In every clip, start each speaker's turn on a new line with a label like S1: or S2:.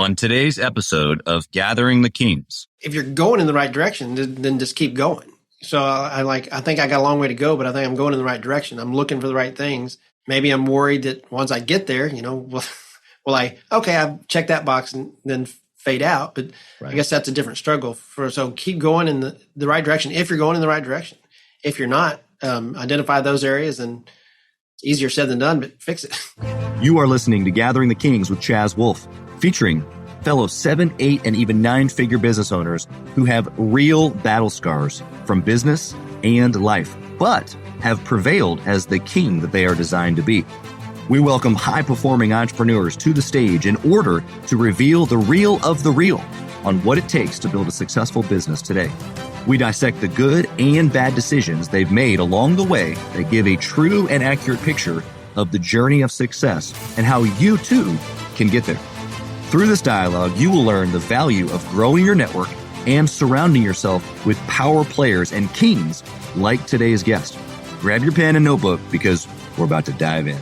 S1: On today's episode of Gathering the Kings.
S2: If you're going in the right direction, then just keep going. So I think I got a long way to go, but I think I'm going in the right direction. I'm looking for the right things. Maybe I'm worried that once I get there, I've checked that box and then fade out. But right. I guess that's a different struggle. So keep going in the right direction if you're going in the right direction. If you're not, identify those areas, and it's easier said than done, but fix it.
S1: You are listening to Gathering the Kings with Chaz Wolfe, featuring fellow 7, 8, and even 9-figure business owners who have real battle scars from business and life, but have prevailed as the king that they are designed to be. We welcome high-performing entrepreneurs to the stage in order to reveal the real of the real on what it takes to build a successful business today. We dissect the good and bad decisions they've made along the way that give a true and accurate picture of the journey of success and how you too can get there. Through this dialogue, you will learn the value of growing your network and surrounding yourself with power players and kings like today's guest. Grab your pen and notebook because we're about to dive in.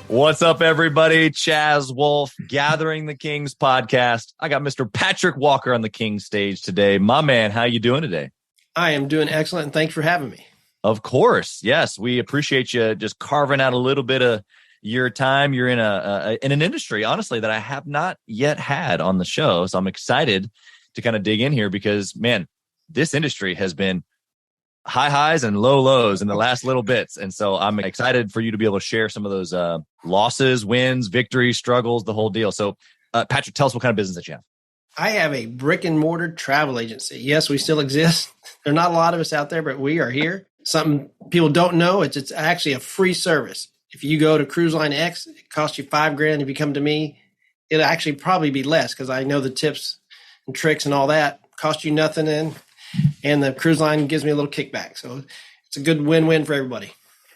S1: What's up, everybody? Chaz Wolfe, Gathering the Kings podcast. I got Mr. Patrick Walker on the Kings stage today. My man, how you doing today?
S2: I am doing excellent, and thanks for having me.
S1: Of course. Yes, we appreciate you just carving out a little bit of your time. You're in an industry, honestly, that I have not yet had on the show. So I'm excited to kind of dig in here because, man, this industry has been high highs and low lows in the last little bits. And so I'm excited for you to be able to share some of those losses, wins, victories, struggles, the whole deal. So Patrick, tell us what kind of business that you have.
S2: I have a brick and mortar travel agency. Yes, we still exist. There are not a lot of us out there, but we are here. Something people don't know, it's actually a free service. If you go to Cruise Line X, it costs you $5,000. If you come to me, it'll actually probably be less because I know the tips and tricks and all that cost you nothing, and the cruise line gives me a little kickback. So it's a good win-win for everybody.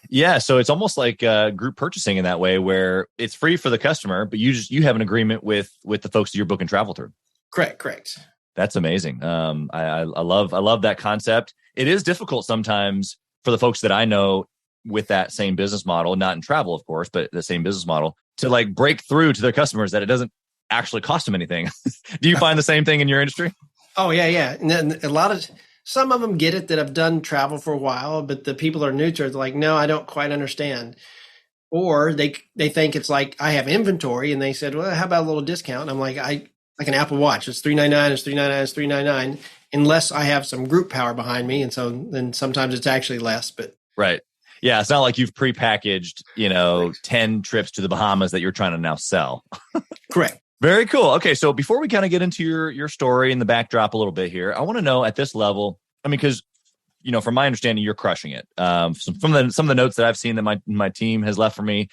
S1: Yeah, so it's almost like group purchasing in that way, where it's free for the customer, but you have an agreement with the folks that you're booking travel through.
S2: Correct.
S1: That's amazing. I love that concept. It is difficult sometimes for the folks that I know with that same business model, not in travel, of course, but the same business model, to like break through to their customers that it doesn't actually cost them anything. Do you find the same thing in your industry?
S2: Oh, yeah. And then some of them get it that have done travel for a while, but the people that are new to it, they're like, no, I don't quite understand. Or they think it's like I have inventory, and they said, well, how about a little discount? And I'm like, like an Apple Watch, it's $399, it's $399, it's $399, unless I have some group power behind me. And so then sometimes it's actually less, but
S1: right. Yeah, it's not like you've prepackaged, 10 trips to the Bahamas that you're trying to now sell.
S2: Correct.
S1: Very cool. Okay, so before we kind of get into your story and the backdrop a little bit here, I want to know at this level, because, from my understanding, you're crushing it. From some of the notes that I've seen that my team has left for me,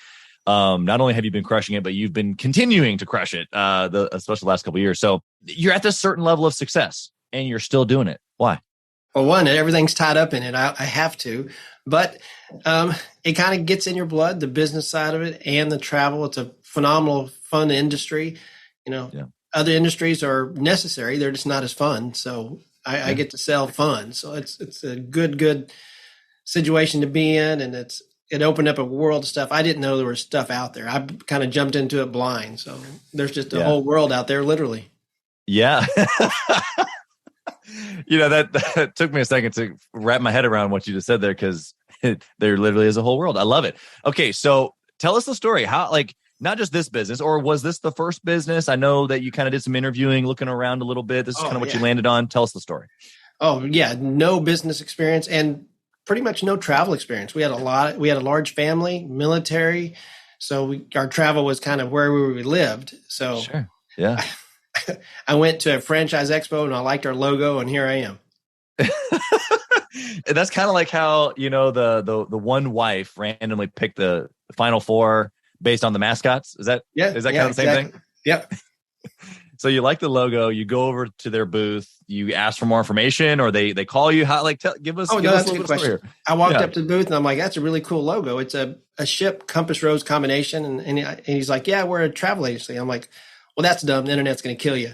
S1: not only have you been crushing it, but you've been continuing to crush it, especially the last couple of years. So you're at this certain level of success, and you're still doing it. Why?
S2: Well, one, everything's tied up in it. I have to. But it kind of gets in your blood, the business side of it and the travel. It's a phenomenal, fun industry. Other industries are necessary. They're just not as fun. So I get to sell fun. So it's a good situation to be in. And it opened up a world of stuff. I didn't know there was stuff out there. I kind of jumped into it blind. So there's just a whole world out there, literally.
S1: Yeah. That took me a second to wrap my head around what you just said there, because there literally is a whole world. I love it. Okay, so tell us the story. How, not just this business, or was this the first business? I know that you kind of did some interviewing, looking around a little bit. This is kind of what you landed on. Tell us the story.
S2: Oh, yeah. No business experience and pretty much no travel experience. We had a large family, military. So our travel was kind of where we lived. So
S1: sure. Yeah.
S2: I went to a franchise expo and I liked our logo, and here I am.
S1: And that's kind of like how, the one wife randomly picked the final four based on the mascots. Is that kind of the same thing?
S2: Yep.
S1: So you like the logo, you go over to their booth, you ask for more information, or they call you. How, give us.
S2: That's a good question. I walked up to the booth and I'm like, that's a really cool logo. It's a ship compass rose combination. And he's like, yeah, we're a travel agency. I'm like, well, that's dumb. The internet's going to kill you.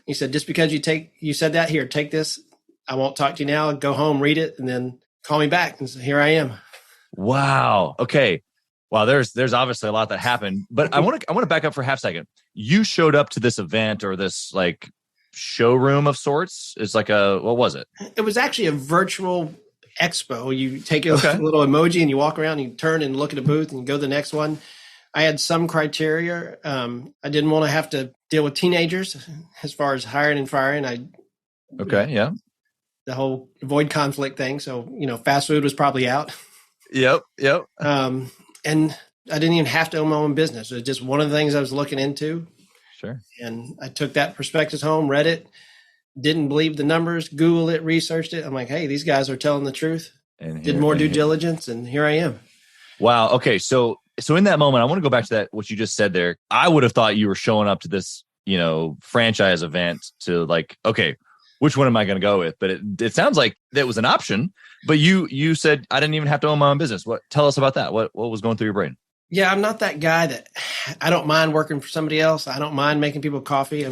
S2: He said, just because you said that, here, take this. I won't talk to you now. Go home, read it, and then call me back. And so here I am.
S1: Wow. Okay.
S3: Well, there's obviously a lot that happened, but I want to back up for a half second. You showed up to this event or this like showroom of sorts. It's like what was it?
S2: It was actually a virtual expo. You take a little emoji and you walk around, and you turn and look at a booth and you go to the next one. I had some criteria. I didn't want to have to deal with teenagers as far as hiring and firing. The whole avoid conflict thing. So, fast food was probably out.
S3: Yep.
S2: And I didn't even have to own my own business. It was just one of the things I was looking into.
S3: Sure.
S2: And I took that prospectus home, read it, didn't believe the numbers, Googled it, researched it. I'm like, hey, these guys are telling the truth. And did more due diligence, and here I am.
S3: Wow. Okay. So in that moment, I want to go back to that, what you just said there. I would have thought you were showing up to this, franchise event to like, okay, which one am I going to go with? But it sounds like that was an option. But you said I didn't even have to own my own business. Tell us about that. What was going through your brain?
S2: Yeah, I'm not that guy that I don't mind working for somebody else. I don't mind making people coffee.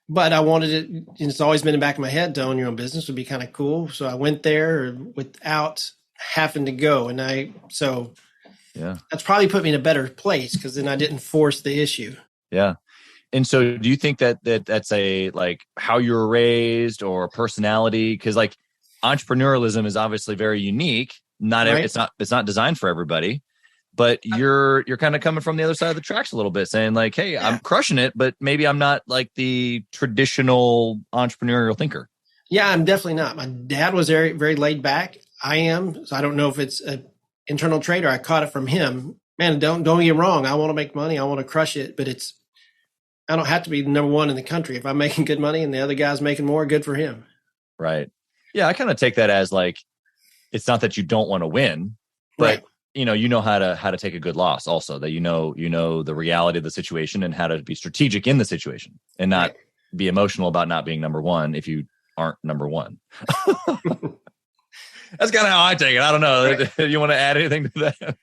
S2: But I wanted it. It's always been in the back of my head to own your own business would be kind of cool. So I went there without having to go. And that's probably put me in a better place because then I didn't force the issue. Yeah.
S3: And so do you think that's a like how you were raised or personality? Because like entrepreneurialism is obviously very unique. It's not designed for everybody, but you're kind of coming from the other side of the tracks a little bit saying like, hey, I'm crushing it, but maybe I'm not like the traditional entrepreneurial thinker.
S2: Yeah, I'm definitely not. My dad was very, very laid back. I am. So I don't know if it's an internal trait or I caught it from him. Man, don't get me wrong. I want to make money. I want to crush it, but I don't have to be the number one in the country. If I'm making good money and the other guy's making more, good for him.
S3: Right. Yeah. I kind of take that as like, it's not that you don't want to win, but you know how to take a good loss also, that you know the reality of the situation and how to be strategic in the situation and not be emotional about not being number one if you aren't number one. That's kind of how I take it. I don't know. Right. You want to add anything to that?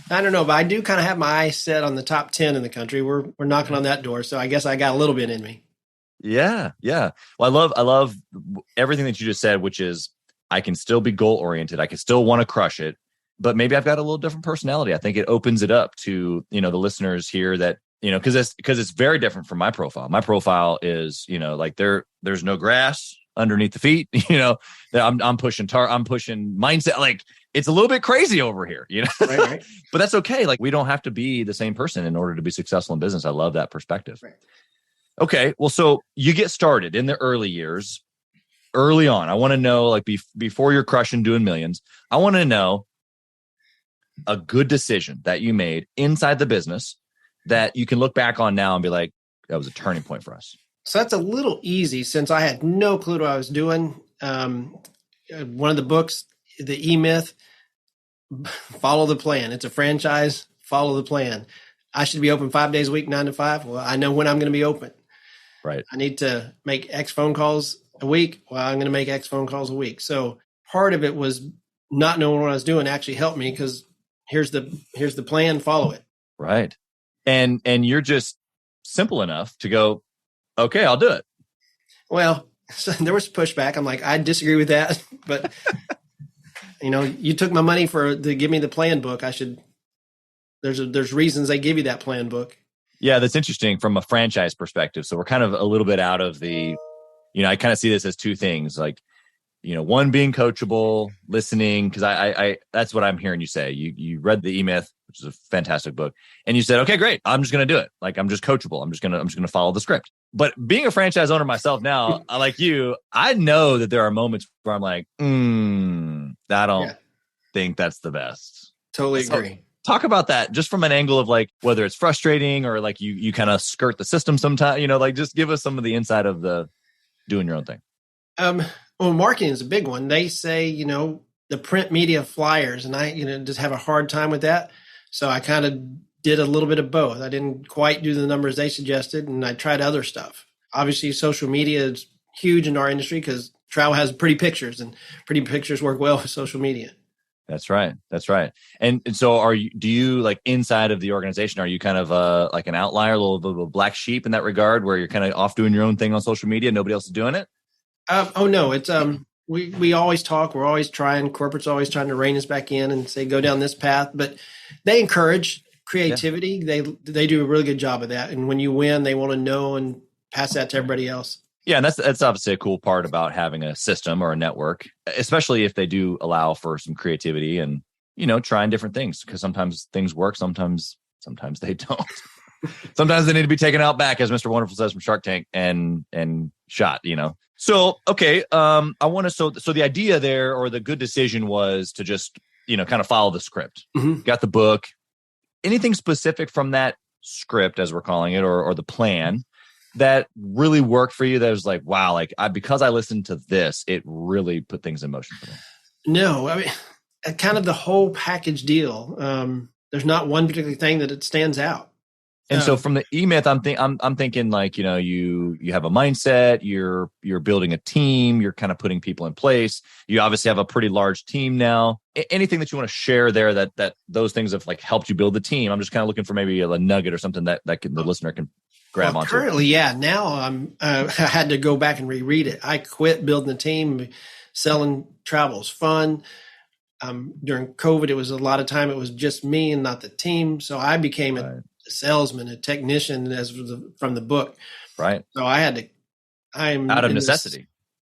S2: I don't know, but I do kind of have my eyes set on the top 10 in the country. We're knocking on that door. So I guess I got a little bit in me.
S3: Yeah. Yeah. Well, I love everything that you just said, which is I can still be goal oriented. I can still want to crush it, but maybe I've got a little different personality. I think it opens it up to, the listeners here that, because it's very different from my profile. My profile is, like there's no grass underneath the feet, I'm pushing mindset. Like it's a little bit crazy over here, right. But that's okay. Like we don't have to be the same person in order to be successful in business. I love that perspective. Right. Okay. Well, so you get started in the early years, early on. I want to know, like before you're crushing, doing millions, I want to know a good decision that you made inside the business that you can look back on now and be like, that was a turning point for us.
S2: So that's a little easy since I had no clue what I was doing. One of the books, The E-Myth, follow the plan. It's a franchise, follow the plan. I should be open 5 days a week, 9 to 5. Well, I know when I'm going to be open.
S3: Right.
S2: I need to make X phone calls a week. Well, I'm going to make X phone calls a week. So part of it was not knowing what I was doing actually helped me because here's the plan, follow it.
S3: Right. And you're just simple enough to go, okay, I'll do it.
S2: Well, so there was pushback. I'm like, I disagree with that, but you took my money to give me the plan book. There's reasons they give you that plan book.
S3: Yeah, that's interesting from a franchise perspective. So we're kind of a little bit out of the, I kind of see this as two things, like, one being coachable, listening, because I that's what I'm hearing you say. You read the E-Myth, which is a fantastic book, and you said, okay, great, I'm just going to do it. Like I'm just coachable. I'm just gonna follow the script. But being a franchise owner myself now, like you, I know that there are moments where I'm like, I don't think that's the best.
S2: Totally agree.
S3: Talk about that just from an angle of like whether it's frustrating or like you kind of skirt the system sometimes. Like just give us some of the inside of the doing your own thing.
S2: Well, marketing is a big one. They say, the print media flyers, and I, just have a hard time with that. So I kind of did a little bit of both. I didn't quite do the numbers they suggested, and I tried other stuff. Obviously, social media is huge in our industry because travel has pretty pictures, and pretty pictures work well with social media.
S3: That's right. And so do you like inside of the organization, are you kind of like an outlier, a little bit of a black sheep in that regard where you're kind of off doing your own thing on social media? Nobody else is doing it?
S2: Oh no, it's We always talk. We're always trying. Corporate's always trying to rein us back in and say, go down this path. But they encourage creativity. Yeah. They do a really good job of that. And when you win, they want to know and pass that to everybody else.
S3: Yeah, and that's obviously a cool part about having a system or a network, especially if they do allow for some creativity and, trying different things, because sometimes things work, sometimes they don't. Sometimes they need to be taken out back, as Mr. Wonderful says from Shark Tank, and shot, So, okay, I want to, so the idea there, or the good decision, was to just, kind of follow the script. Mm-hmm. Got the book. Anything specific from that script, as we're calling it, or the plan, that really worked for you, that was like, wow, because I listened to this, it really put things in motion for me?
S2: No, I mean, kind of the whole package deal. There's not one particular thing that it stands out.
S3: And so from the E-Myth, I'm thinking like, you have a mindset, you're building a team, you're kind of putting people in place. You obviously have a pretty large team now. Anything that you want to share there that those things have like helped you build the team? I'm just kind of looking for maybe a nugget or something that the listener can grab onto.
S2: Currently, yeah. Now I had to go back and reread it. I quit building a team. Selling travel is fun. During COVID, it was a lot of time. It was just me and not the team. So I became a salesman, a technician, from the book.
S3: Right.
S2: So I'm
S3: out of necessity.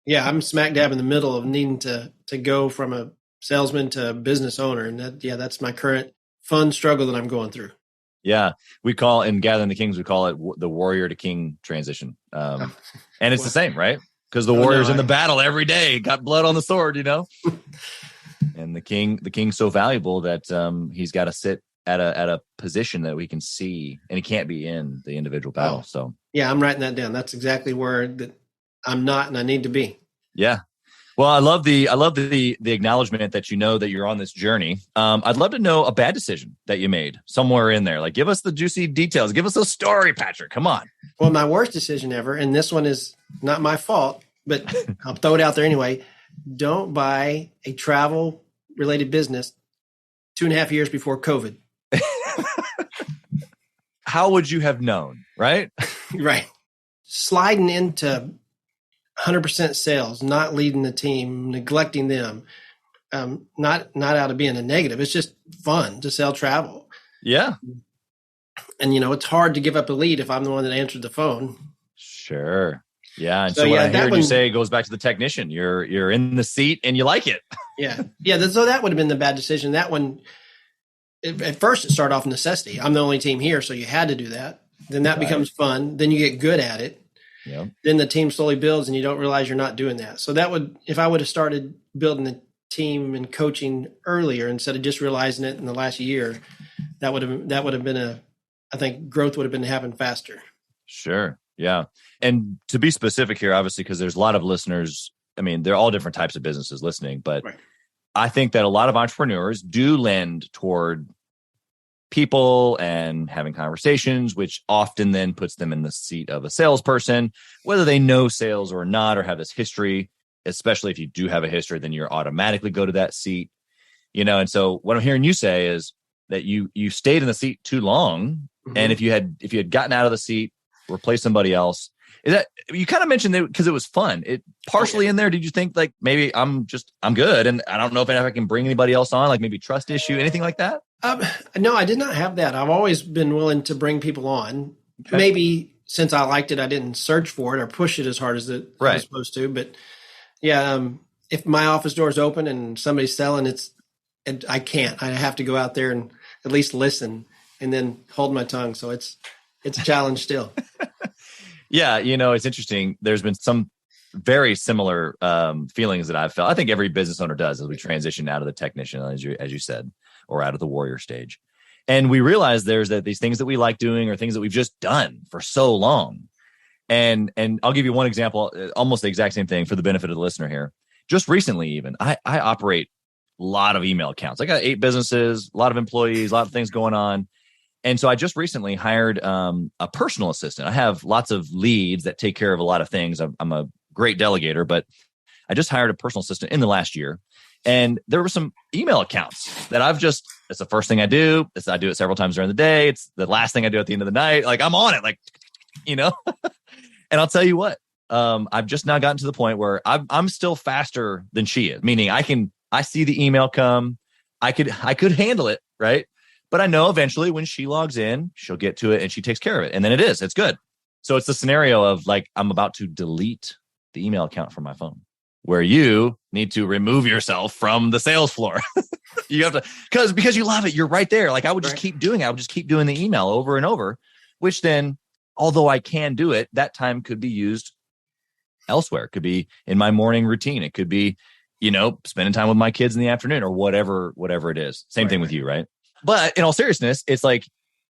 S2: I'm smack dab in the middle of needing to go from a salesman to a business owner. And that's my current fun struggle that I'm going through.
S3: Yeah. We call in Gathering the Kings, we call it the warrior to king transition. And it's the same, right? Because the warrior's in the battle every day, got blood on the sword, and the king's so valuable that he's got to sit at a position that we can see, and he can't be in the individual battle. So
S2: yeah, I'm writing that down. That's exactly where that I'm not, and I need to be.
S3: Yeah. Well, I love the acknowledgement that that you're on this journey. I'd love to know a bad decision that you made somewhere in there. Like, give us the juicy details. Give us a story, Patrick. Come on.
S2: Well, my worst decision ever, and this one is not my fault, but I'll throw it out there anyway. Don't buy a travel-related business 2.5 years before COVID.
S3: How would you have known, right?
S2: Right. Sliding into 100% sales, not leading the team, neglecting them, not out of being a negative. It's just fun to sell travel.
S3: Yeah.
S2: And, it's hard to give up a lead if I'm the one that answered the phone.
S3: Sure. Yeah. And so what I heard you say goes back to the technician. You're in the seat and you like it.
S2: Yeah. Yeah. So that would have been the bad decision. That one, at first it started off necessity. I'm the only team here, so you had to do that. Then that becomes fun. Then you get good at it.
S3: Yep.
S2: Then the team slowly builds and you don't realize you're not doing that. So if I would have started building the team and coaching earlier instead of just realizing it in the last year, that would have been I think growth would have been happening faster.
S3: Sure. Yeah. And to be specific here, obviously, because there's a lot of listeners, I mean, they're all different types of businesses listening, but right. I think that a lot of entrepreneurs do lend toward people and having conversations, which often then puts them in the seat of a salesperson, whether they know sales or not, or have this history. Especially if you do have a history, then you're automatically go to that seat, And so what I'm hearing you say is that you stayed in the seat too long, mm-hmm. and if you had gotten out of the seat, replaced somebody else. Is that, you kind of mentioned that because it was fun. It partially in there. Did you think like maybe I'm good and I don't know if I can bring anybody else on, like maybe trust issue, anything like that?
S2: No, I did not have that. I've always been willing to bring people on. Okay. Maybe since I liked it, I didn't search for it or push it as hard as I was supposed to. But yeah, if my office door is open and somebody's selling, I can't. I have to go out there and at least listen and then hold my tongue. So it's a challenge still.
S3: Yeah, it's interesting. There's been some very similar feelings that I've felt. I think every business owner does as we transition out of the technician, as you said, or out of the warrior stage. And we realize there's these things that we like doing or things that we've just done for so long. And I'll give you one example, almost the exact same thing for the benefit of the listener here. Just recently, even, I operate a lot of email accounts. I got 8 businesses, a lot of employees, a lot of things going on. And so I just recently hired a personal assistant. I have lots of leads that take care of a lot of things. I'm a great delegator, but I just hired a personal assistant in the last year. And there were some email accounts that it's the first thing I do. I do it several times during the day. It's the last thing I do at the end of the night. Like I'm on it, and I'll tell you what, I've just now gotten to the point where I'm still faster than she is, meaning I see the email come. I could handle it, right? But I know eventually when she logs in, she'll get to it and she takes care of it. And then it's good. So it's the scenario of like, I'm about to delete the email account from my phone, where you need to remove yourself from the sales floor. You have to, because you love it. You're right there. Like I would just keep doing it. I would just keep doing the email over and over, which then, although I can do it, that time could be used elsewhere. It could be in my morning routine. It could be, spending time with my kids in the afternoon or whatever it is. Same thing with you, right? But in all seriousness, it's like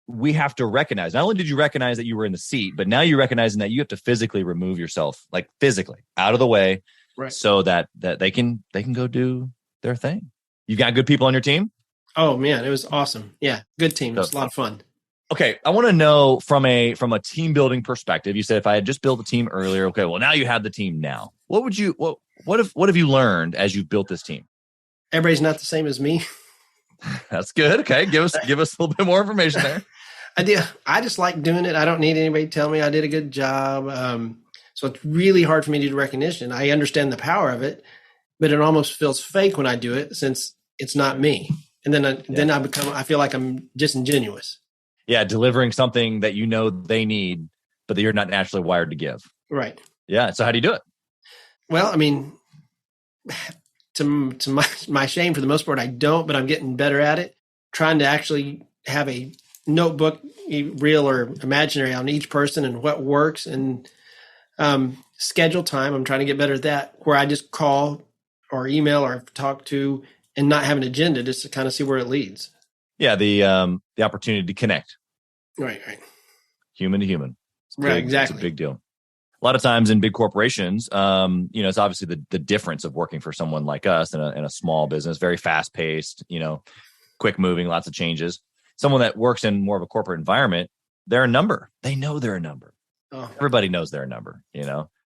S3: we have to recognize, not only did you recognize that you were in the seat, but now you're recognizing that you have to physically remove yourself, like physically out of the way, so that they can go do their thing. You got good people on your team?
S2: Oh man, it was awesome. Yeah, good team. It was a lot of fun. Okay,
S3: I want to know from a team building perspective. You said if I had just built a team earlier, okay, well now you have the team now. What have you learned as you've built this team?
S2: Everybody's not the same as me.
S3: That's good. Okay, give us a little bit more information there.
S2: I just like doing it. I don't need anybody to tell me I did a good job. So it's really hard for me to do recognition. I understand the power of it, but it almost feels fake when I do it since it's not me. And then I feel like I'm disingenuous.
S3: Yeah, delivering something that they need, but that you're not naturally wired to give.
S2: Right.
S3: Yeah. So how do you do it?
S2: Well, I mean, to my shame, for the most part, I don't, but I'm getting better at it. Trying to actually have a notebook, real or imaginary, on each person and what works, and schedule time. I'm trying to get better at that, where I just call or email or talk to and not have an agenda, just to kind of see where it leads.
S3: Yeah, the opportunity to connect.
S2: Right.
S3: Human to human.
S2: Exactly.
S3: It's a big deal. A lot of times in big corporations, it's obviously the difference of working for someone like us in a small business, very fast paced, quick moving, lots of changes. Someone that works in more of a corporate environment, they're a number. They know they're a number. Oh. Everybody knows they're a number.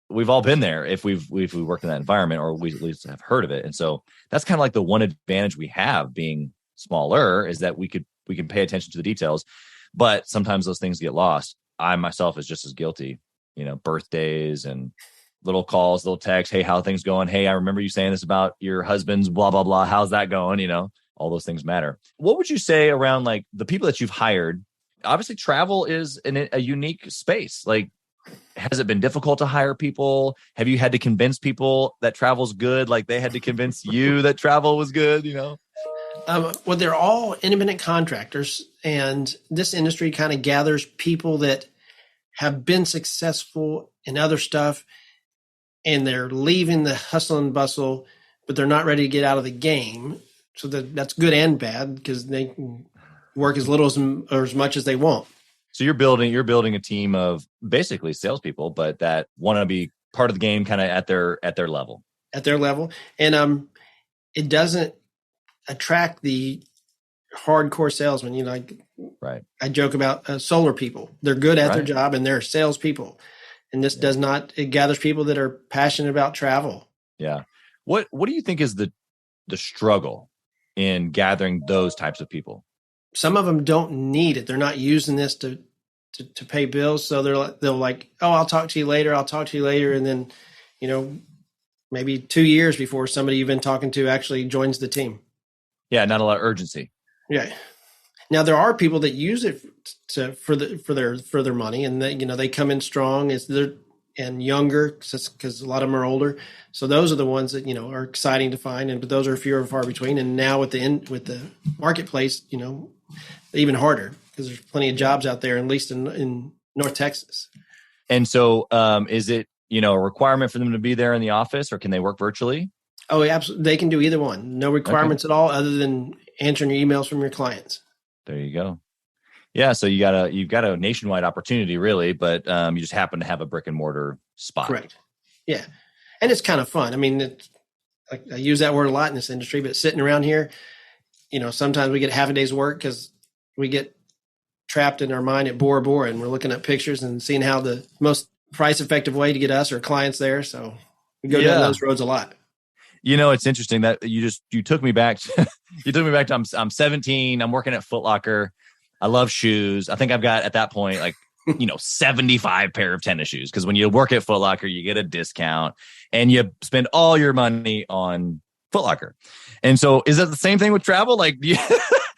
S3: We've all been there if we've worked in that environment, or we at least have heard of it. And so that's kind of like the one advantage we have being smaller, is that we can pay attention to the details, but sometimes those things get lost. I myself is just as guilty. Birthdays and little calls, little texts. Hey, how are things going? Hey, I remember you saying this about your husband's blah, blah, blah. How's that going? All those things matter. What would you say around like the people that you've hired? Obviously travel is a unique space. Like, has it been difficult to hire people? Have you had to convince people that travel's good? Like they had to convince you that travel was good,
S2: Well, they're all independent contractors, and this industry kind of gathers people that have been successful in other stuff, and they're leaving the hustle and bustle, but they're not ready to get out of the game. So that's good and bad, because they can work as little or as much as they want.
S3: So you're building a team of basically salespeople, but that want to be part of the game, kind of at their level. At their level,
S2: and it doesn't attract the hardcore salesman.
S3: Right.
S2: I joke about solar people. They're good at their job and they're salespeople. And this does not. It gathers people that are passionate about travel.
S3: Yeah. What do you think is the struggle in gathering those types of people?
S2: Some of them don't need it. They're not using this to pay bills. So they'll like, oh, I'll talk to you later. And then, maybe 2 years before somebody you've been talking to actually joins the team.
S3: Yeah. Not a lot of urgency.
S2: Yeah. Now there are people that use it for their money, and they come in strong and younger, because a lot of them are older. So those are the ones that are exciting to find, but those are few and far between. And now with the marketplace, even harder, because there's plenty of jobs out there, at least in North Texas.
S3: And so, is it a requirement for them to be there in the office, or can they work virtually?
S2: Oh, absolutely. They can do either one. No requirements at all, other than answering your emails from your clients.
S3: There you go. Yeah. So you've got a nationwide opportunity, really, but you just happen to have a brick and mortar spot.
S2: Correct. Yeah. And it's kind of fun. I mean, I use that word a lot in this industry, but sitting around here, sometimes we get half a day's work because we get trapped in our mind at Bora Bora, and we're looking at pictures and seeing how the most price effective way to get us or clients there. So we go down those roads a lot.
S3: It's interesting that you took me back. To I'm 17. I'm working at Foot Locker. I love shoes. I think I've got, at that point, like 75 pair of tennis shoes. Because when you work at Foot Locker, you get a discount and you spend all your money on Foot Locker. And so is that the same thing with travel? Like,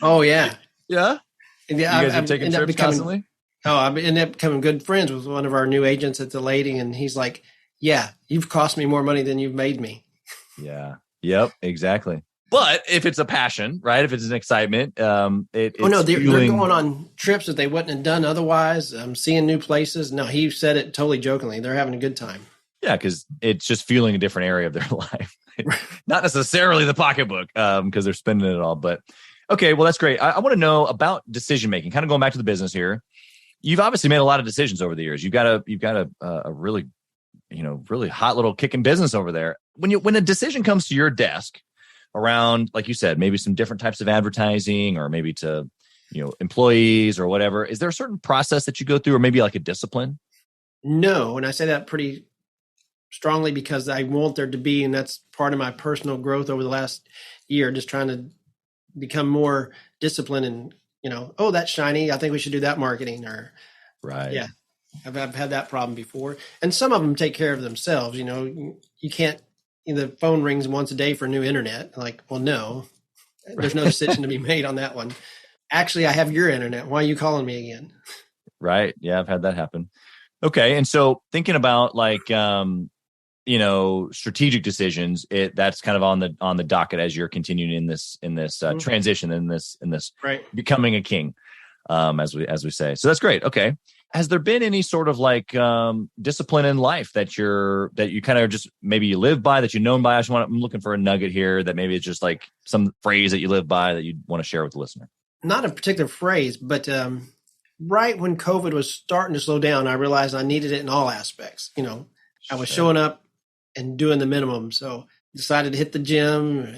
S2: oh yeah.
S3: Yeah.
S2: And
S3: you guys are taking trips constantly?
S2: I ended up becoming good friends with one of our new agents at the lady. And he's like, yeah, you've cost me more money than you've made me.
S3: Yeah. Yep. Exactly. But if it's a passion, right? If it's an excitement, they're
S2: going on trips that they wouldn't have done otherwise. Seeing new places. No, he said it totally jokingly. They're having a good time.
S3: Yeah, because it's just fueling a different area of their life. Not necessarily the pocketbook, because they're spending it all. But okay, well, that's great. I want to know about decision making. Kind of going back to the business here. You've obviously made a lot of decisions over the years. You've got a really, really hot little kicking business over there. When a decision comes to your desk around, like you said, maybe some different types of advertising, or maybe to, employees or whatever, is there a certain process that you go through, or maybe like a discipline?
S2: No, and I say that pretty strongly because I want there to be, and that's part of my personal growth over the last year, just trying to become more disciplined and, oh, that's shiny, I think we should do that marketing, or
S3: right.
S2: Yeah. I've had that problem before. And some of them take care of themselves. You can't, the phone rings once a day for new internet. Like, well, no, there's no decision to be made on that one. Actually, I have your internet. Why are you calling me again?
S3: Right. Yeah. I've had that happen. Okay. And so thinking about strategic decisions, that's kind of on the docket as you're continuing in this transition, in this
S2: right.
S3: becoming a king, as we say. So that's great. Okay. Has there been any sort of discipline in life that you kind of just maybe you live by, that you known by? I'm looking for a nugget here that maybe it's just like some phrase that you live by that you want to share with the listener.
S2: Not a particular phrase, but right when COVID was starting to slow down, I realized I needed it in all aspects. I was showing up and doing the minimum. So decided to hit the gym,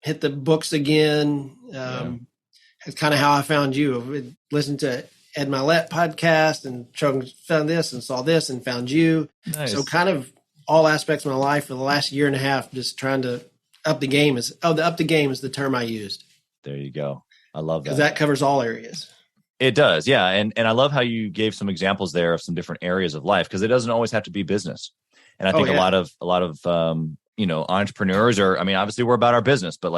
S2: hit the books again. That's kind of how I found you. Listened to Ed Mylett podcast and found this and saw this and found you.
S3: Nice.
S2: So kind of all aspects of my life for the last year and a half, just trying to up the game is the term I used.
S3: There you go. I love that.
S2: Because that covers all areas.
S3: It does. Yeah. And I love how you gave some examples there of some different areas of life, because it doesn't always have to be business. And I think a lot of entrepreneurs are, obviously we're about our business, but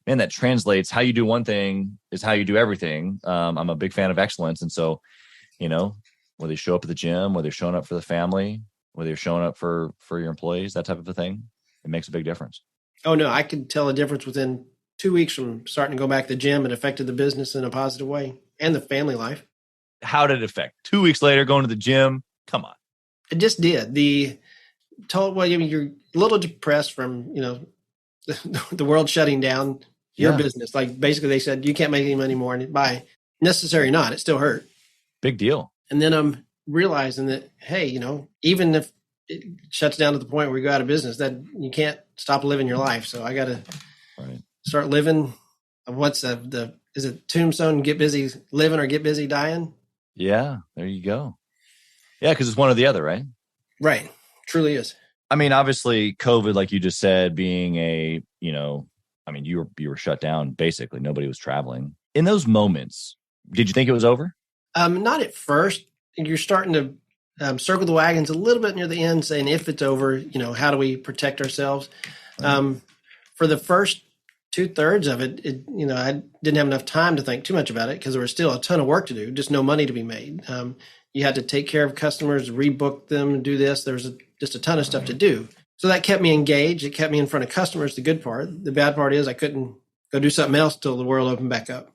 S3: man, that translates. How you do one thing is how you do everything. I'm a big fan of excellence. And so, whether you show up at the gym, whether you're showing up for the family, whether you're showing up for your employees, that type of a thing, it makes a big difference.
S2: Oh no, I could tell a difference within 2 weeks from starting to go back to the gym. It affected the business in a positive way and the family life.
S3: How did it affect? 2 weeks later, going to the gym? Come on.
S2: It just did. You're a little depressed from, the world shutting down your business. Like basically they said, you can't make any money more, and by necessary or not, it still hurt.
S3: Big deal.
S2: And then I'm realizing that, hey, even if it shuts down to the point where you go out of business, that you can't stop living your life. So I got to start living. What's is it Tombstone, get busy living or get busy dying? Yeah,
S3: there you go. Yeah, because it's one or the other, right?
S2: Right. Truly is.
S3: Obviously COVID, like you just said, being you were shut down, basically. Nobody was traveling. In those moments, did you think it was over?
S2: Not at first. You're starting to circle the wagons a little bit near the end, saying if it's over, how do we protect ourselves? Right. For the first 2/3 of it, I didn't have enough time to think too much about it because there was still a ton of work to do, just no money to be made. You had to take care of customers, rebook them, do this. There was just a ton of stuff to do. So that kept me engaged. It kept me in front of customers, the good part. The bad part is I couldn't go do something else till the world opened back up.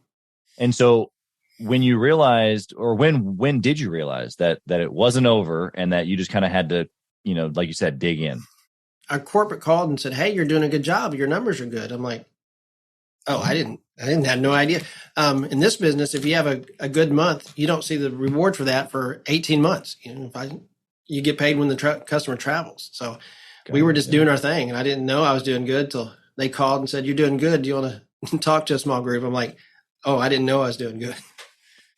S3: And so when you realized, or when did you realize that it wasn't over and that you just kind of had to, like you said, dig in?
S2: Our corporate called and said, hey, you're doing a good job. Your numbers are good. I'm like, oh, I didn't have no idea. In this business, if you have a good month, you don't see the reward for that for 18 months. You get paid when the customer travels. So we were just doing our thing, and I didn't know I was doing good till they called and said, you're doing good. Do you want to talk to a small group? I'm like, oh, I didn't know I was doing good.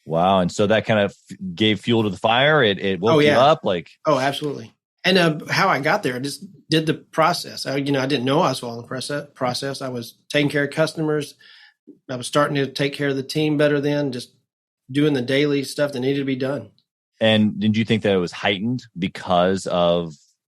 S3: Wow. And so that kind of gave fuel to the fire. It woke you up
S2: Oh, absolutely. And how I got there, I just did the process. I didn't know I was following the process. I was taking care of customers. I was starting to take care of the team better then, just doing the daily stuff that needed to be done.
S3: And did you think that it was heightened because of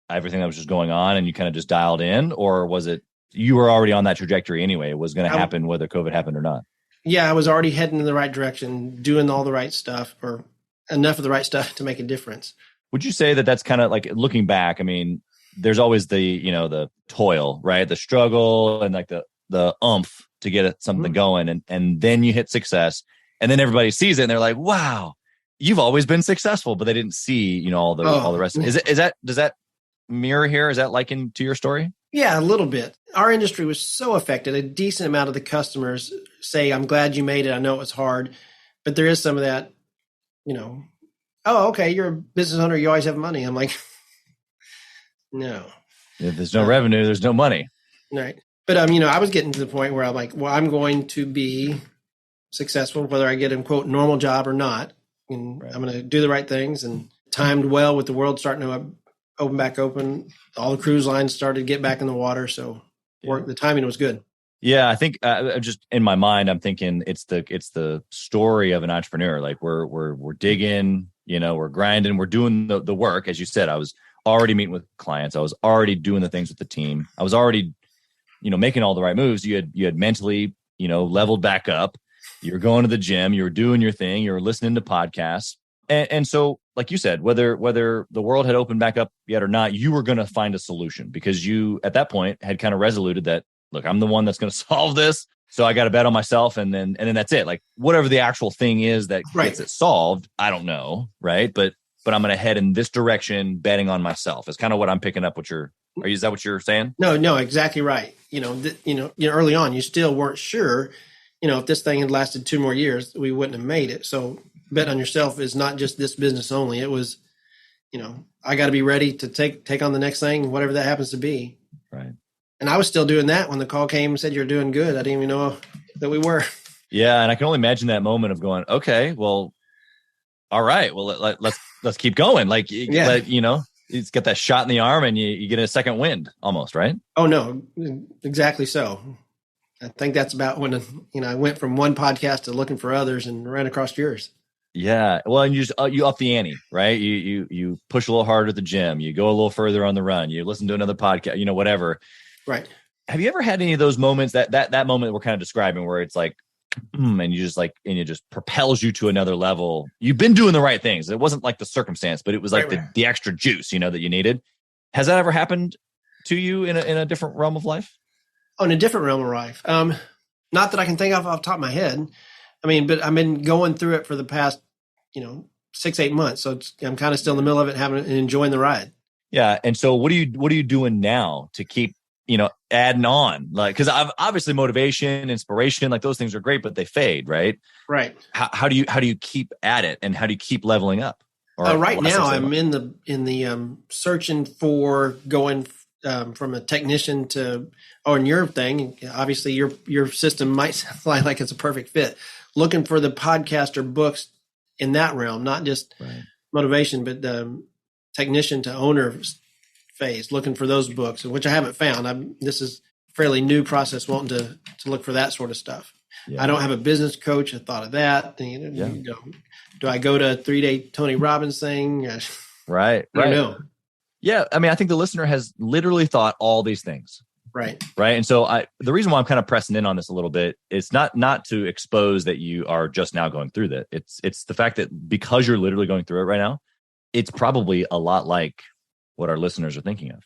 S3: everything that was just going on and you kind of just dialed in, or was it you were already on that trajectory anyway? It was going to happen whether COVID happened or not.
S2: Yeah, I was already heading in the right direction, doing all the right stuff, or enough of the right stuff to make a difference.
S3: Would you say that that's kind of like, looking back, I mean, there's always the, the toil, right? The struggle and like the oomph to get something going. And then you hit success, and then everybody sees it and they're like, wow, you've always been successful, but they didn't see, all the rest. Does that mirror here? Is that likened to your story?
S2: Yeah, a little bit. Our industry was so affected. A decent amount of the customers say, I'm glad you made it. I know it was hard, but there is some of that, oh, okay, you're a business owner. You always have money. I'm like, no.
S3: If there's no revenue, there's no money.
S2: Right. But, I was getting to the point where I'm like, well, I'm going to be successful, whether I get a quote normal job or not. And I'm going to do the right things, and timed well with the world starting to open. All the cruise lines started to get back in the water. So the timing was good. Yeah.
S3: I think just in my mind, I'm thinking it's the story of an entrepreneur. Like we're digging, we're grinding, we're doing the work. As you said, I was already meeting with clients. I was already doing the things with the team. I was already, making all the right moves. You had mentally, leveled back up. You were going to the gym, you were doing your thing, you were listening to podcasts. And so, like you said, whether the world had opened back up yet or not, you were going to find a solution, because you, at that point, had kind of resoluted that, look, I'm the one that's going to solve this. So I got to bet on myself. And then that's it. Like whatever the actual thing is that gets it solved, I don't know. Right. But I'm going to head in this direction, betting on myself is kind of what I'm picking up. Is that what you're saying?
S2: No, exactly right. Early on, you still weren't sure, if this thing had lasted 2 more years, we wouldn't have made it. So bet on yourself is not just this business only. It was, I got to be ready to take on the next thing, whatever that happens to be.
S3: Right.
S2: And I was still doing that when the call came and said, you're doing good. I didn't even know that we were.
S3: Yeah. And I can only imagine that moment of going, okay, well, all right, well, let's keep going. Like, it's got that shot in the arm and you get a second wind almost, right?
S2: Oh no, exactly. So I think that's about when, I went from one podcast to looking for others and ran across yours.
S3: Yeah. Well, and you up the ante, right? You push a little harder at the gym, you go a little further on the run, you listen to another podcast, whatever.
S2: Right.
S3: Have you ever had any of those moments that moment we're kind of describing where it's like, and it just propels you to another level? You've been doing the right things. It wasn't like the circumstance, but it was like the extra juice, that you needed. Has that ever happened to you in a different realm of life?
S2: Oh, in a different realm of life. Not that I can think of off the top of my head. I mean, but I've been going through it for the past, 6-8 months. So I'm kind of still in the middle of it, and enjoying the ride.
S3: Yeah. And so what are you doing now to keep, adding on? Like, because obviously motivation, inspiration, like those things are great, but they fade, right?
S2: Right.
S3: How do you keep at it, and how do you keep leveling up?
S2: Right now, I'm in the searching for going from a technician to, in your thing, obviously your system might sound like it's a perfect fit. Looking for the podcaster books in that realm, not just motivation, but the technician to owner phase, looking for those books, which I haven't found. This is a fairly new process, wanting to look for that sort of stuff. Yeah. I don't have a business coach. I thought of that. Do I go to a 3-day Tony Robbins thing?
S3: Right.
S2: I don't know.
S3: Yeah. I mean, I think the listener has literally thought all these things.
S2: Right.
S3: And so the reason why I'm kind of pressing in on this a little bit, it's not to expose that you are just now going through that. It's the fact that because you're literally going through it right now, it's probably a lot like what our listeners are thinking of,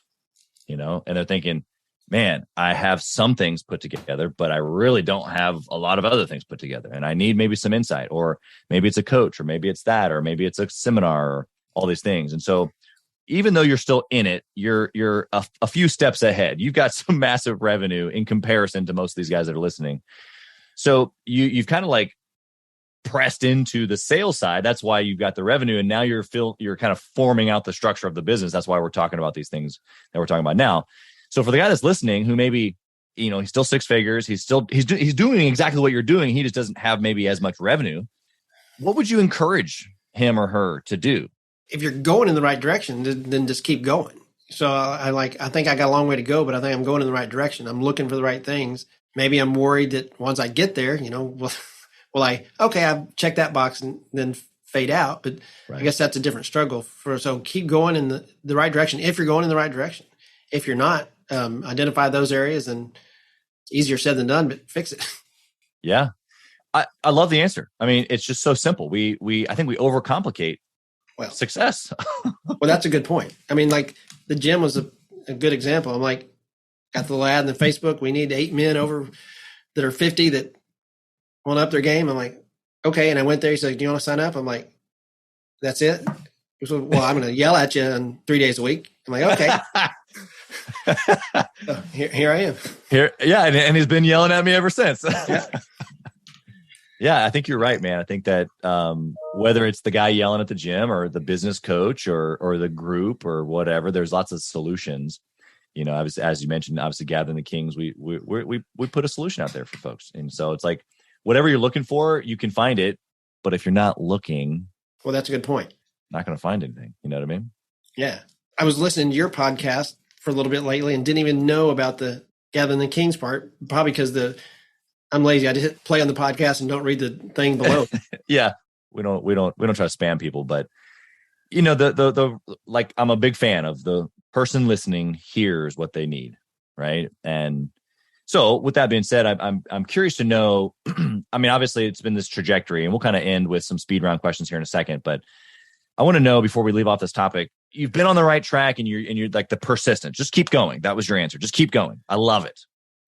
S3: and they're thinking, man, I have some things put together, but I really don't have a lot of other things put together. And I need maybe some insight, or maybe it's a coach, or maybe it's that, or maybe it's a seminar, or all these things. And so even though you're still in it, you're a few steps ahead. You've got some massive revenue in comparison to most of these guys that are listening. So you've kind of like pressed into the sales side. That's why you've got the revenue. And now you're kind of forming out the structure of the business. That's why we're talking about these things that we're talking about now. So for the guy that's listening, who maybe, he's still 6 figures, he's doing exactly what you're doing. He just doesn't have maybe as much revenue. What would you encourage him or her to do?
S2: If you're going in the right direction, then just keep going. So I think I got a long way to go, but I think I'm going in the right direction. I'm looking for the right things. Maybe I'm worried that once I get there, I've checked that box and then fade out. But I guess that's a different struggle so keep going in the right direction. If you're going in the right direction, if you're not, identify those areas, and it's easier said than done, but fix it.
S3: Yeah. I love the answer. I mean, it's just so simple. I think we overcomplicate success.
S2: Well, that's a good point. I mean, like the gym was a good example. I'm like, got the lad in the Facebook. We need 8 men over that are 50 that want to up their game. I'm like, okay. And I went there. He's like, do you want to sign up? I'm like, that's it. He said, well, I'm going to yell at you on 3 days a week. I'm like, okay. So here I am.
S3: Yeah. And he's been yelling at me ever since. Yeah, I think you're right, man. I think that whether it's the guy yelling at the gym or the business coach or the group or whatever, there's lots of solutions. You know, as you mentioned, obviously gathering the kings, we put a solution out there for folks. And so it's like, whatever you're looking for, you can find it. But if you're not looking,
S2: well, that's a good point.
S3: Not going to find anything. You know what I mean?
S2: Yeah. I was listening to your podcast for a little bit lately and didn't even know about the gathering the kings part, probably because I'm lazy. I just hit play on the podcast and don't read the thing below.
S3: Yeah. We don't try to spam people, but you know, the like, I'm a big fan of the person listening hears what they need. Right. And so with that being said, I'm curious to know, I mean, obviously it's been this trajectory, and we'll kind of end with some speed round questions here in a second, but I want to know before we leave off this topic, you've been on the right track and you're like the persistent, just keep going. That was your answer. Just keep going. I love it.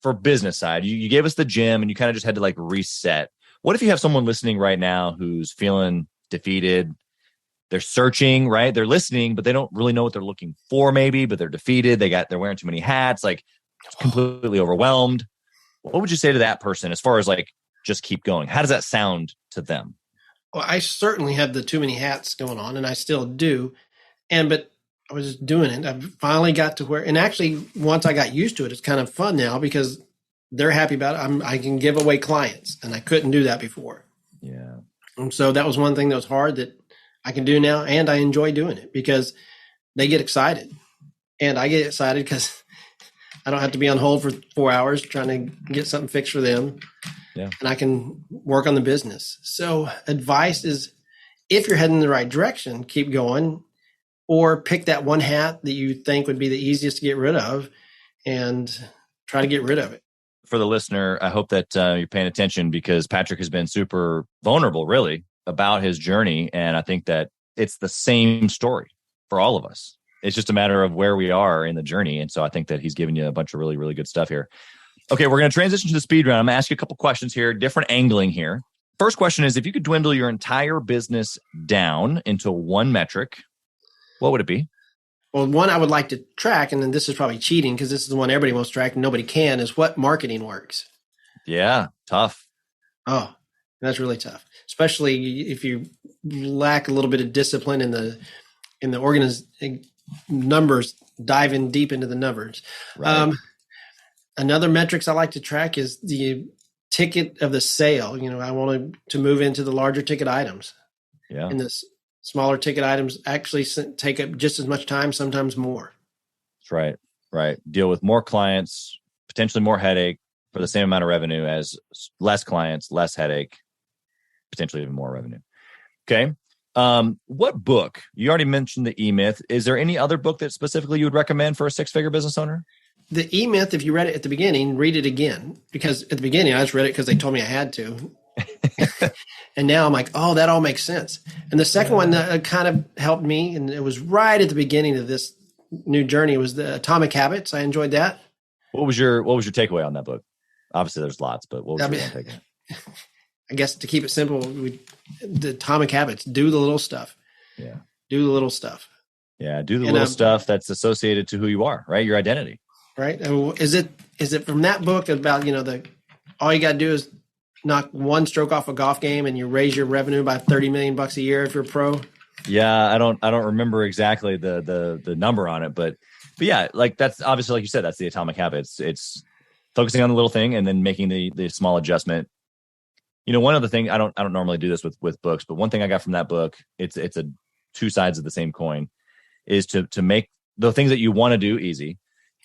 S3: For business side, you gave us the gym and you kind of just had to like reset. What if you have someone listening right now who's feeling defeated? They're searching, right? They're listening, but they don't really know what they're looking for maybe, but they're defeated. They're wearing too many hats, like completely overwhelmed. What would you say to that person as far as like, just keep going? How does that sound to them?
S2: Well, I certainly have the too many hats going on, and I still do. But I was just doing it. I finally got to where, and actually once I got used to it, it's kind of fun now because they're happy about it. I can give away clients, and I couldn't do that before.
S3: Yeah.
S2: And so that was one thing that was hard that I can do now. And I enjoy doing it because they get excited, and I get excited because I don't have to be on hold for 4 hours trying to get something fixed for them.
S3: Yeah.
S2: And I can work on the business. So advice is, if you're heading in the right direction, keep going. Or pick that one hat that you think would be the easiest to get rid of and try to get rid of it.
S3: For the listener, I hope that you're paying attention because Patrick has been super vulnerable, really, about his journey. And I think that it's the same story for all of us. It's just a matter of where we are in the journey. And so I think that he's giving you a bunch of really, really good stuff here. Okay, we're going to transition to the speed round. I'm going to ask you a couple questions here, different angling here. First question is, if you could dwindle your entire business down into one metric, what would it be?
S2: Well, one I would like to track, and then this is probably cheating because this is the one everybody wants to track and nobody can, is what marketing works.
S3: Yeah, tough.
S2: Oh, that's really tough, especially if you lack a little bit of discipline in the numbers, diving deep into the numbers. Right. Another metrics I like to track is the ticket of the sale. You know, I want to move into the larger ticket items.
S3: Yeah.
S2: And this smaller ticket items actually take up just as much time, sometimes more.
S3: That's right. Right. Deal with more clients, potentially more headache for the same amount of revenue as less clients, less headache, potentially even more revenue. Okay. What book? You already mentioned the E-Myth. Is there any other book that specifically you would recommend for a six-figure business owner?
S2: The E-Myth, if you read it at the beginning, read it again. Because at the beginning, I just read it because they told me I had to. And now I'm like, oh, that all makes sense. And the second one that kind of helped me, and it was right at the beginning of this new journey, was the Atomic Habits. I enjoyed that.
S3: What was your takeaway on that book? Obviously, there's lots, but what was your takeaway?
S2: I guess to keep it simple, the Atomic Habits, do the little stuff.
S3: Yeah.
S2: Do the little stuff.
S3: Yeah. Do the little stuff that's associated to who you are, right? Your identity.
S2: Right. And is it from that book about, all you got to do is knock one stroke off a golf game and you raise your revenue by $30 million a year if you're a pro?
S3: Yeah. I don't remember exactly the number on it, but yeah, like that's obviously, like you said, that's the Atomic Habits. It's focusing on the little thing and then making the small adjustment. One other thing, I don't normally do this with books, but one thing I got from that book, it's a two sides of the same coin, is to make the things that you want to do easy.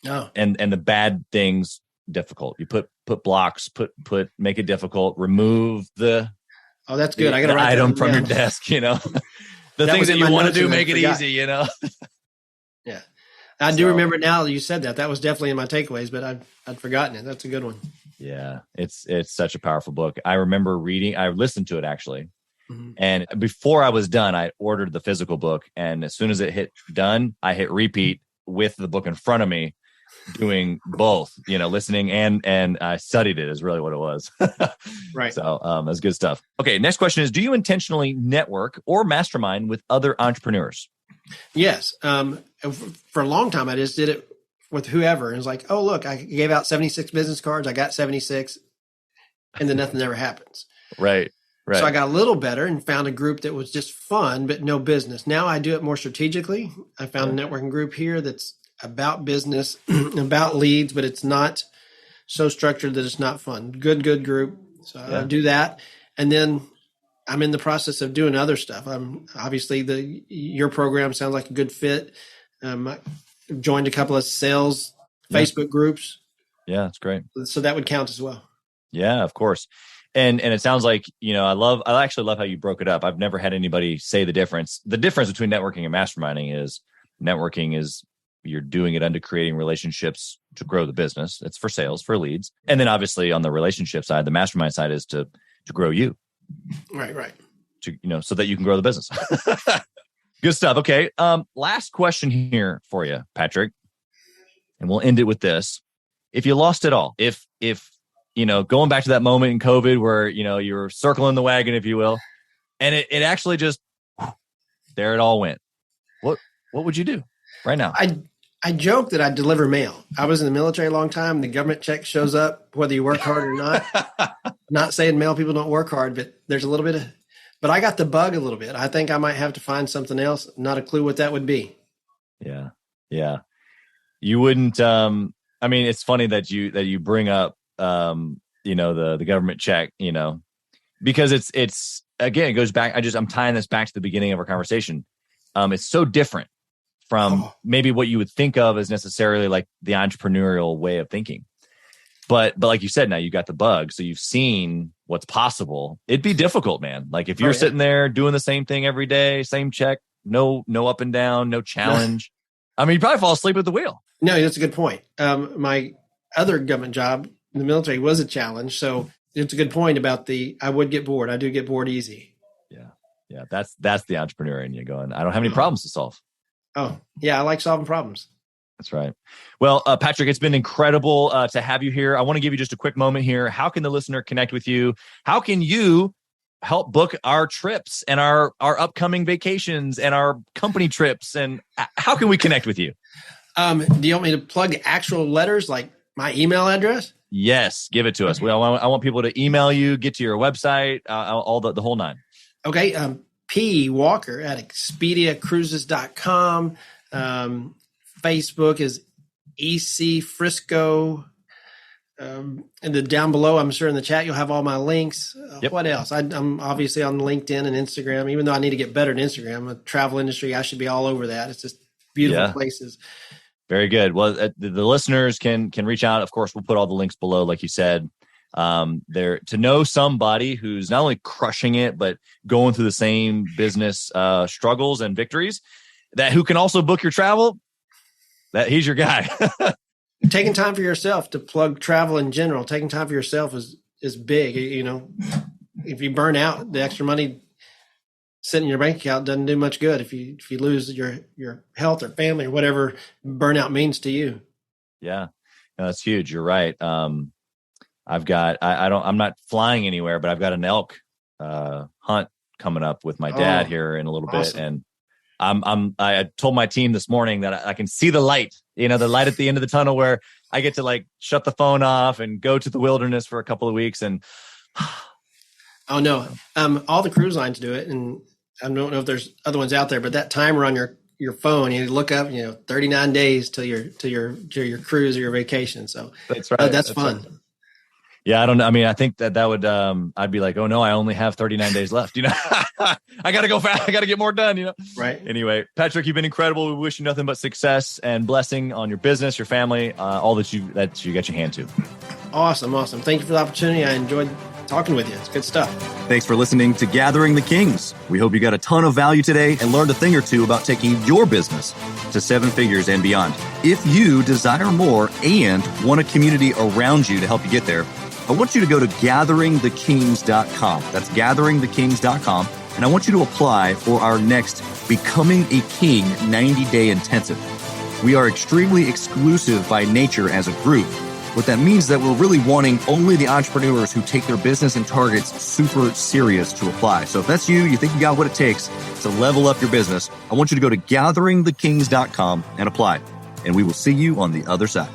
S2: Oh.
S3: And the bad things difficult. You put blocks, make it difficult, remove the
S2: Oh, that's good. I got to
S3: the
S2: write
S3: item
S2: that
S3: from
S2: down.
S3: your desk, the
S2: That
S3: things
S2: was
S3: that
S2: in
S3: you
S2: my
S3: want to
S2: notes
S3: do,
S2: and I
S3: make it
S2: forgot.
S3: easy,
S2: Yeah. I do remember now that you said that. That was definitely in my takeaways, but I'd forgotten it. That's a good one.
S3: Yeah. It's such a powerful book. I remember I listened to it actually. Mm-hmm. And before I was done, I ordered the physical book. And as soon as it hit done, I hit repeat with the book in front of me, doing both, listening and I studied it is really what it was.
S2: Right.
S3: So that's good stuff. Okay. Next question is, do you intentionally network or mastermind with other entrepreneurs?
S2: Yes. For a long time, I just did it with whoever. And it's like, oh, look, I gave out 76 business cards. I got 76 and then nothing ever happens.
S3: Right.
S2: So I got a little better and found a group that was just fun, but no business. Now I do it more strategically. I found a networking group here that's about business, about leads, but it's not so structured that it's not fun. Good group. So I do that. And then I'm in the process of doing other stuff. I'm obviously your program sounds like a good fit. I joined a couple of sales Facebook groups.
S3: Yeah, that's great.
S2: So that would count as well. Yeah,
S3: of course. And it sounds like, I actually love how you broke it up. I've never had anybody say the difference. The difference between networking and masterminding is networking is you're doing it under creating relationships to grow the business. It's for sales, for leads. And then obviously on the relationship side, the mastermind side is to grow you.
S2: Right.
S3: So that you can grow the business. Good stuff. Okay. Last question here for you, Patrick. And we'll end it with this. If you lost it all, if going back to that moment in COVID where, you were circling the wagon, if you will, and it actually just, there it all went. What would you do right now?
S2: I joke that I deliver mail. I was in the military a long time. The government check shows up, whether you work hard or not. Not saying mail people don't work hard, but there's a little bit but I got the bug a little bit. I think I might have to find something else. Not a clue what that would be.
S3: Yeah. You wouldn't, it's funny that you bring up, the government check, because it's again, it goes back. I'm tying this back to the beginning of our conversation. It's so different from maybe what you would think of as necessarily like the entrepreneurial way of thinking. But like you said, now you got the bug. So you've seen what's possible. It'd be difficult, man. Like if you're sitting there doing the same thing every day, same check, no up and down, no challenge. You'd probably fall asleep at the wheel.
S2: No, that's a good point. My other government job in the military was a challenge. So it's a good point about I would get bored. I do get bored easy.
S3: Yeah. That's the entrepreneur in you going, I don't have any problems to solve.
S2: Oh, yeah. I like solving problems.
S3: That's right. Well, Patrick, it's been incredible to have you here. I want to give you just a quick moment here. How can the listener connect with you? How can you help book our trips and our upcoming vacations and our company trips? And how can we connect with you?
S2: Do you want me to plug actual letters like my email address?
S3: Yes, give it to us. Well, I want people to email you, get to your website, all the whole nine. Okay.
S2: P Walker at ExpediaCruises.com. Facebook is EC Frisco. And then down below, I'm sure in the chat, you'll have all my links. Yep. What else? I'm obviously on LinkedIn and Instagram, even though I need to get better at Instagram. The travel industry, I should be all over that. It's just beautiful places.
S3: Very good. Well, the listeners can reach out. Of course, we'll put all the links below, like you said. There to know somebody who's not only crushing it, but going through the same business struggles and victories, who can also book your travel. That he's your guy.
S2: Taking time for yourself to plug travel in general. Taking time for yourself is big. If you burn out, the extra money sitting in your bank account doesn't do much good. If you lose your health or family or whatever burnout means to you.
S3: Yeah, no, that's huge. You're right. I've got I'm not flying anywhere, but I've got an elk hunt coming up with my dad here in a little bit, and I told my team this morning that I can see the light, the light at the end of the tunnel where I get to like shut the phone off and go to the wilderness for a couple of weeks. And
S2: oh no, all the cruise lines do it, and I don't know if there's other ones out there, but that timer on your phone, you look up, 39 days till your cruise or your vacation. So
S3: that's right.
S2: That's fun. Right.
S3: Yeah, I don't know. I think that would, I'd be like, oh no, I only have 39 days left. I got to go fast. I got to get more done, Right. Anyway, Patrick, you've been incredible. We wish you nothing but success and blessing on your business, your family, all that you got your hand to.
S2: Awesome. Thank you for the opportunity. I enjoyed talking with you. It's good stuff.
S1: Thanks for listening to Gathering the Kings. We hope you got a ton of value today and learned a thing or two about taking your business to 7 figures and beyond. If you desire more and want a community around you to help you get there, I want you to go to gatheringthekings.com. That's gatheringthekings.com. And I want you to apply for our next Becoming a King 90-day intensive. We are extremely exclusive by nature as a group. What that means is that we're really wanting only the entrepreneurs who take their business and targets super serious to apply. So if that's you, you think you got what it takes to level up your business, I want you to go to gatheringthekings.com and apply. And we will see you on the other side.